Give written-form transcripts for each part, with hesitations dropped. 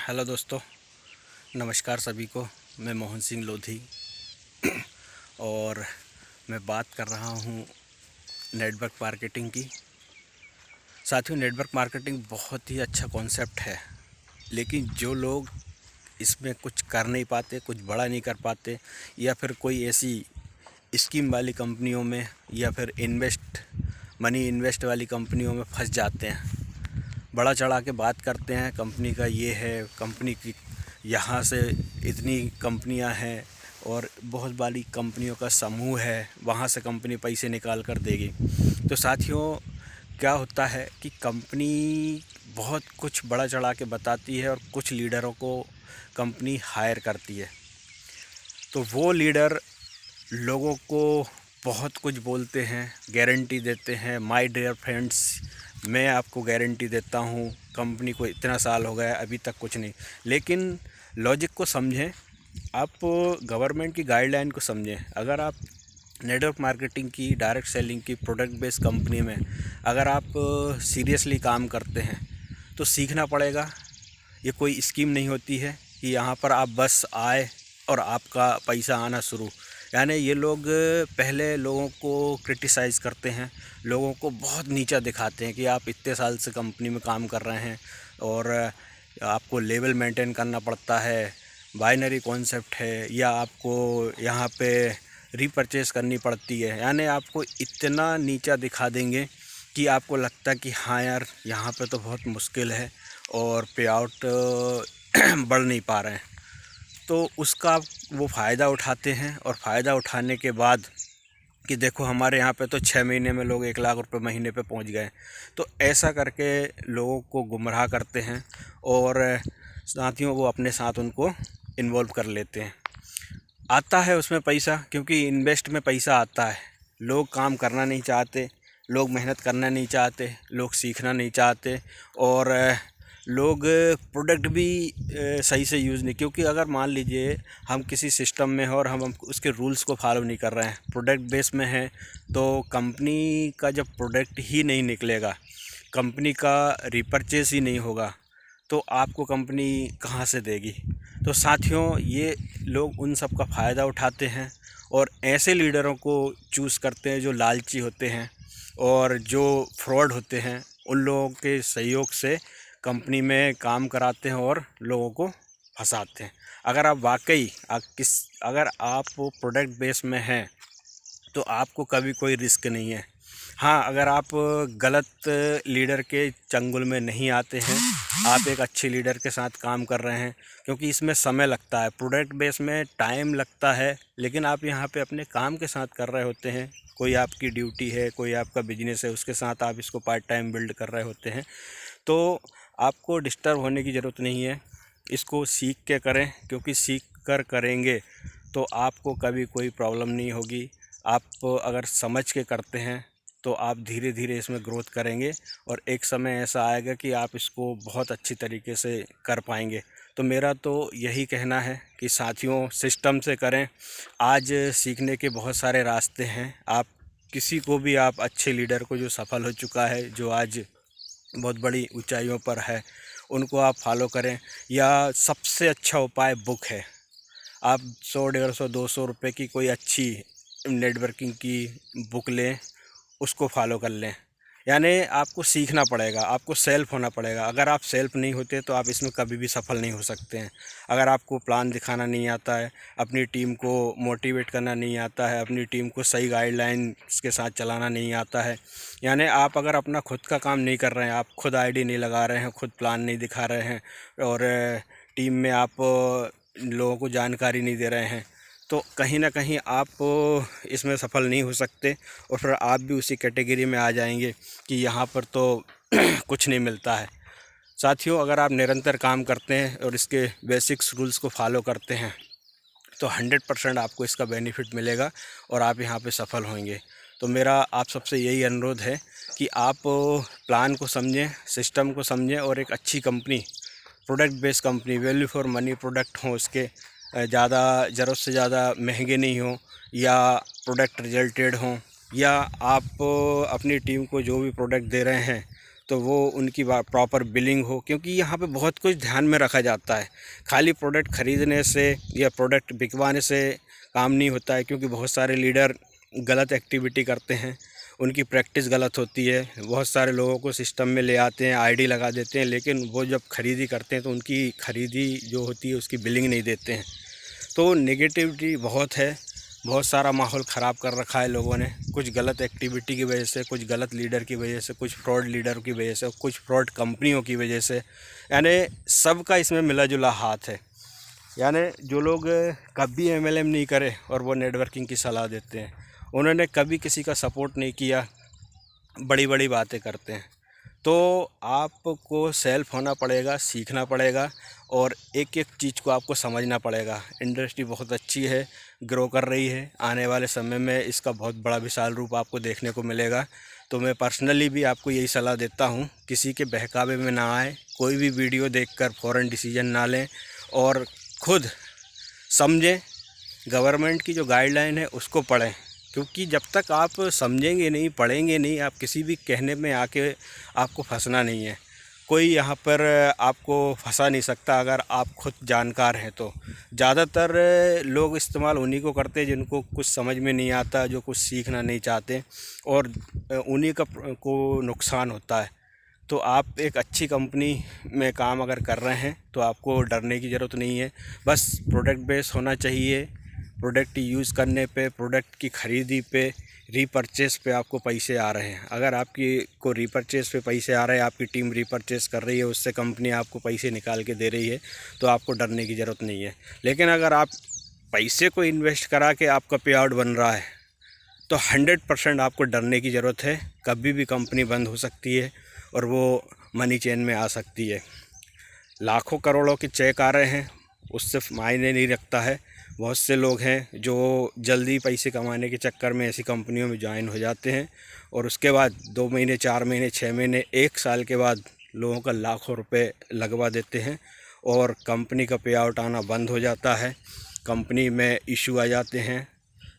Hello दोस्तों, नमस्कार सभी को। मैं मोहन सिंह लोधी और मैं बात कर रहा हूँ नेटवर्क मार्केटिंग की। साथियों, नेटवर्क मार्केटिंग बहुत ही अच्छा कॉन्सेप्ट है, लेकिन जो लोग इसमें कुछ कर नहीं पाते, कुछ बड़ा नहीं कर पाते, या फिर कोई ऐसी स्कीम वाली कंपनियों में या फिर मनी इन्वेस्ट वाली कंपनियों में फंस जाते हैं। बड़ा चढ़ा के बात करते हैं, कंपनी का ये है, कंपनी की यहाँ से इतनी कंपनियाँ हैं और बहुत बड़ी कंपनियों का समूह है, वहाँ से कंपनी पैसे निकाल कर देगी। तो साथियों, क्या होता है कि कंपनी बहुत कुछ बड़ा चढ़ा के बताती है और कुछ लीडरों को कंपनी हायर करती है। तो वो लीडर लोगों को बहुत कुछ बोलते हैं, गारंटी देते हैं। माय डियर फ्रेंड्स, मैं आपको गारंटी देता हूँ, कंपनी को इतना साल हो गया अभी तक कुछ नहीं। लेकिन लॉजिक को समझें, आप गवर्नमेंट की गाइडलाइन को समझें। अगर आप नेटवर्क मार्केटिंग की, डायरेक्ट सेलिंग की, प्रोडक्ट बेस्ड कंपनी में अगर आप सीरियसली काम करते हैं तो सीखना पड़ेगा। ये कोई स्कीम नहीं होती है कि यहाँ पर आप बस आए और आपका पैसा आना शुरू। यानी ये लोग पहले लोगों को क्रिटिसाइज़ करते हैं, लोगों को बहुत नीचा दिखाते हैं कि आप इतने साल से कंपनी में काम कर रहे हैं और आपको लेवल मेंटेन करना पड़ता है, बाइनरी कॉन्सेप्ट है, या आपको यहाँ पे रीपरचेज़ करनी पड़ती है। यानी आपको इतना नीचा दिखा देंगे कि आपको लगता है कि हाँ यार, यहाँ पे तो बहुत मुश्किल है और पे आउट बढ़ नहीं पा रहे हैं। तो उसका वो फ़ायदा उठाते हैं और फ़ायदा उठाने के बाद कि देखो हमारे यहाँ पे तो 6 महीने में लोग 1 लाख रुपए महीने पे पहुँच गए। तो ऐसा करके लोगों को गुमराह करते हैं और साथियों वो अपने साथ उनको इन्वॉल्व कर लेते हैं। आता है उसमें पैसा, क्योंकि इन्वेस्ट में पैसा आता है। लोग काम करना नहीं चाहते, लोग मेहनत करना नहीं चाहते, लोग सीखना नहीं चाहते और लोग प्रोडक्ट भी सही से यूज़ नहीं। क्योंकि अगर मान लीजिए हम किसी सिस्टम में हैं और हम उसके रूल्स को फॉलो नहीं कर रहे हैं, प्रोडक्ट बेस में हैं, तो कंपनी का जब प्रोडक्ट ही नहीं निकलेगा, कंपनी का रिपर्चेस ही नहीं होगा, तो आपको कंपनी कहाँ से देगी। तो साथियों, ये लोग उन सब का फ़ायदा उठाते हैं और ऐसे लीडरों को चूज़ करते हैं जो लालची होते हैं और जो फ्रॉड होते हैं। उन लोगों के सहयोग से कंपनी में काम कराते हैं और लोगों को फंसाते हैं। अगर आप वाकई अगर आप प्रोडक्ट बेस में हैं तो आपको कभी कोई रिस्क नहीं है। हाँ, अगर आप गलत लीडर के चंगुल में नहीं आते हैं, आप एक अच्छे लीडर के साथ काम कर रहे हैं, क्योंकि इसमें समय लगता है, प्रोडक्ट बेस में टाइम लगता है, लेकिन आप यहाँ पे अपने काम के साथ कर रहे होते हैं। कोई आपकी ड्यूटी है, कोई आपका बिजनेस है, उसके साथ आप इसको पार्ट टाइम बिल्ड कर रहे होते हैं। तो आपको डिस्टर्ब होने की ज़रूरत नहीं है, इसको सीख के करें, क्योंकि सीख कर करेंगे तो आपको कभी कोई प्रॉब्लम नहीं होगी। आप अगर समझ के करते हैं तो आप धीरे धीरे इसमें ग्रोथ करेंगे और एक समय ऐसा आएगा कि आप इसको बहुत अच्छी तरीके से कर पाएंगे। तो मेरा तो यही कहना है कि साथियों, सिस्टम से करें। आज सीखने के बहुत सारे रास्ते हैं। आप किसी को भी, आप अच्छे लीडर को जो सफल हो चुका है, जो आज बहुत बड़ी ऊंचाइयों पर है, उनको आप फॉलो करें। या सबसे अच्छा उपाय बुक है। आप 100, 150, 200 रुपये की कोई अच्छी नेटवर्किंग की बुक लें, उसको फॉलो कर लें। यानी आपको सीखना पड़ेगा, आपको सेल्फ होना पड़ेगा। अगर आप सेल्फ नहीं होते तो आप इसमें कभी भी सफल नहीं हो सकते हैं। अगर आपको प्लान दिखाना नहीं आता है, अपनी टीम को मोटिवेट करना नहीं आता है, अपनी टीम को सही गाइडलाइंस के साथ चलाना नहीं आता है, यानी आप अगर अपना खुद का काम नहीं कर रहे हैं, आप खुद आईडी नहीं लगा रहे हैं, खुद प्लान नहीं दिखा रहे हैं और टीम में आप लोगों को जानकारी नहीं दे रहे हैं, तो कहीं ना कहीं आप इसमें सफल नहीं हो सकते और फिर आप भी उसी कैटेगरी में आ जाएंगे कि यहाँ पर तो कुछ नहीं मिलता है। साथियों, अगर आप निरंतर काम करते हैं और इसके बेसिक्स रूल्स को फॉलो करते हैं तो 100% आपको इसका बेनिफिट मिलेगा और आप यहाँ पे सफल होंगे। तो मेरा आप सबसे यही अनुरोध है कि आप प्लान को समझें, सिस्टम को समझें और एक अच्छी company, product based company, value for money product हों, उसके ज़्यादा ज़रूरत से ज़्यादा महंगे नहीं हों, या प्रोडक्ट रिजल्टेड हों, या आप अपनी टीम को जो भी प्रोडक्ट दे रहे हैं तो वो उनकी प्रॉपर बिलिंग हो, क्योंकि यहाँ पे बहुत कुछ ध्यान में रखा जाता है। खाली प्रोडक्ट ख़रीदने से या प्रोडक्ट बिकवाने से काम नहीं होता है, क्योंकि बहुत सारे लीडर गलत एक्टिविटी करते हैं, उनकी प्रैक्टिस गलत होती है। बहुत सारे लोगों को सिस्टम में ले आते हैं, आईडी लगा देते हैं, लेकिन वो जब खरीदी करते हैं तो उनकी खरीदी जो होती है उसकी बिलिंग नहीं देते हैं। तो नेगेटिविटी बहुत है, बहुत सारा माहौल ख़राब कर रखा है लोगों ने, कुछ गलत एक्टिविटी की वजह से, कुछ गलत लीडर की वजह से, कुछ फ्रॉड लीडर की वजह से, कुछ फ्रॉड कंपनियों की वजह से। यानी सबका इसमें मिला जुला हाथ है। यानी जो लोग कभी MLM नहीं करे और वो नेटवर्किंग की सलाह देते हैं, उन्होंने कभी किसी का सपोर्ट नहीं किया, बड़ी बड़ी बातें करते हैं। तो आपको सेल्फ होना पड़ेगा, सीखना पड़ेगा और एक एक चीज़ को आपको समझना पड़ेगा। इंडस्ट्री बहुत अच्छी है, ग्रो कर रही है, आने वाले समय में इसका बहुत बड़ा विशाल रूप आपको देखने को मिलेगा। तो मैं पर्सनली भी आपको यही सलाह देता हूँ, किसी के बहकावे में ना आए, कोई भी वीडियो देखकर फ़ौरन डिसीजन ना लें और खुद समझें, गवर्नमेंट की जो गाइडलाइन है उसको पढ़ें। क्योंकि जब तक आप समझेंगे नहीं, पढ़ेंगे नहीं, आप किसी भी कहने में आके आपको फंसना नहीं है। कोई यहाँ पर आपको फंसा नहीं सकता अगर आप खुद जानकार हैं तो। ज़्यादातर लोग इस्तेमाल उन्हीं को करते हैं जिनको कुछ समझ में नहीं आता, जो कुछ सीखना नहीं चाहते, और उन्हीं को नुकसान होता है। तो आप एक अच्छी कंपनी में काम अगर कर रहे हैं तो आपको डरने की ज़रूरत नहीं है। बस प्रोडक्ट बेस होना चाहिए, प्रोडक्ट यूज़ करने पे, प्रोडक्ट की ख़रीदी पे, रीपरचेस पे आपको पैसे आ रहे हैं। अगर आपकी को रीपरचेस पे पैसे आ रहे हैं, आपकी टीम रीपरचेस कर रही है, उससे कंपनी आपको पैसे निकाल के दे रही है, तो आपको डरने की ज़रूरत नहीं है। लेकिन अगर आप पैसे को इन्वेस्ट करा के आपका पे आउट बन रहा है तो 100% आपको डरने की ज़रूरत है। कभी भी कंपनी बंद हो सकती है और वो मनी चेन में आ सकती है। लाखों करोड़ों के चेक आ रहे हैं, उससे मायने नहीं रखता है। बहुत से लोग हैं जो जल्दी पैसे कमाने के चक्कर में ऐसी कंपनियों में ज्वाइन हो जाते हैं और उसके बाद 2 महीने, 4 महीने, 6 महीने, 1 साल के बाद लोगों का लाखों रुपए लगवा देते हैं और कंपनी का पे आउट आना बंद हो जाता है। कंपनी में इशू आ जाते हैं,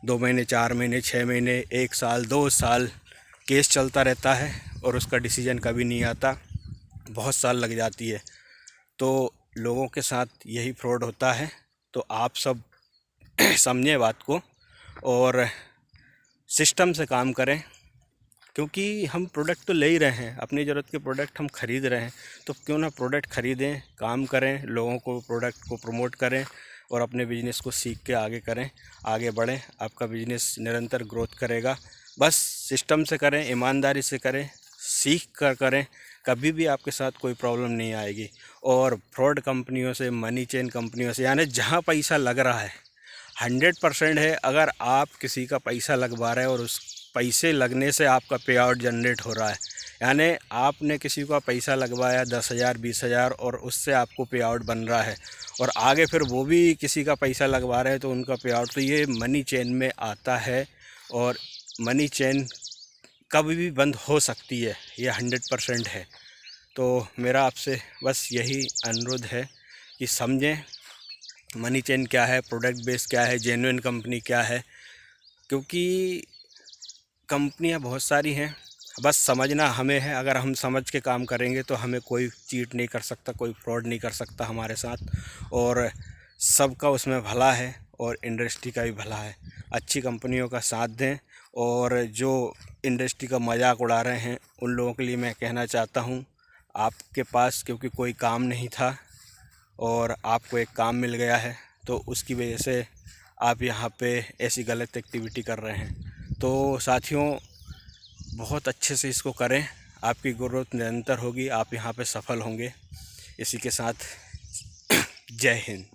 2 महीने, 4 महीने, 6 महीने, 1 साल, 2 साल केस चलता रहता है और उसका डिसीजन कभी नहीं आता, बहुत साल लग जाती है। तो लोगों के साथ यही फ्रॉड होता है। तो आप सब समझें बात को और सिस्टम से काम करें, क्योंकि हम प्रोडक्ट तो ले ही रहे हैं, अपनी ज़रूरत के प्रोडक्ट हम ख़रीद रहे हैं, तो क्यों ना प्रोडक्ट ख़रीदें, काम करें, लोगों को प्रोडक्ट को प्रमोट करें और अपने बिजनेस को सीख के आगे करें, आगे बढ़ें। आपका बिजनेस निरंतर ग्रोथ करेगा। बस सिस्टम से करें, ईमानदारी से करें, सीख कर करें, कभी भी आपके साथ कोई प्रॉब्लम नहीं आएगी। और फ्रॉड कंपनियों से, मनी चेन कंपनियों से, यानी जहाँ पैसा लग रहा है 100% है, अगर आप किसी का पैसा लगवा रहे हैं और उस पैसे लगने से आपका पे आउट जनरेट हो रहा है, यानी आपने किसी का पैसा लगवाया 10,000, 20,000 और उससे आपको पे आउट बन रहा है और आगे फिर वो भी किसी का पैसा लगवा रहे हैं तो उनका पे आउट, तो ये मनी चेन में आता है। और मनी चेन कभी भी बंद हो सकती है, ये 100% है। तो मेरा आपसे बस यही अनुरोध है कि समझें मनी चेन क्या है, प्रोडक्ट बेस क्या है, जेन्युइन कंपनी क्या है, क्योंकि कंपनियां बहुत सारी हैं, बस समझना हमें है। अगर हम समझ के काम करेंगे तो हमें कोई चीट नहीं कर सकता, कोई फ्रॉड नहीं कर सकता हमारे साथ, और सबका उसमें भला है और इंडस्ट्री का भी भला है। अच्छी कंपनियों का साथ दें और जो इंडस्ट्री का मजाक उड़ा रहे हैं उन लोगों के लिए मैं कहना चाहता हूँ, आपके पास क्योंकि कोई काम नहीं था और आपको एक काम मिल गया है, तो उसकी वजह से आप यहाँ पे ऐसी गलत एक्टिविटी कर रहे हैं। तो साथियों, बहुत अच्छे से इसको करें, आपकी ग्रोथ निरंतर होगी, आप यहाँ पे सफल होंगे। इसी के साथ जय हिंद।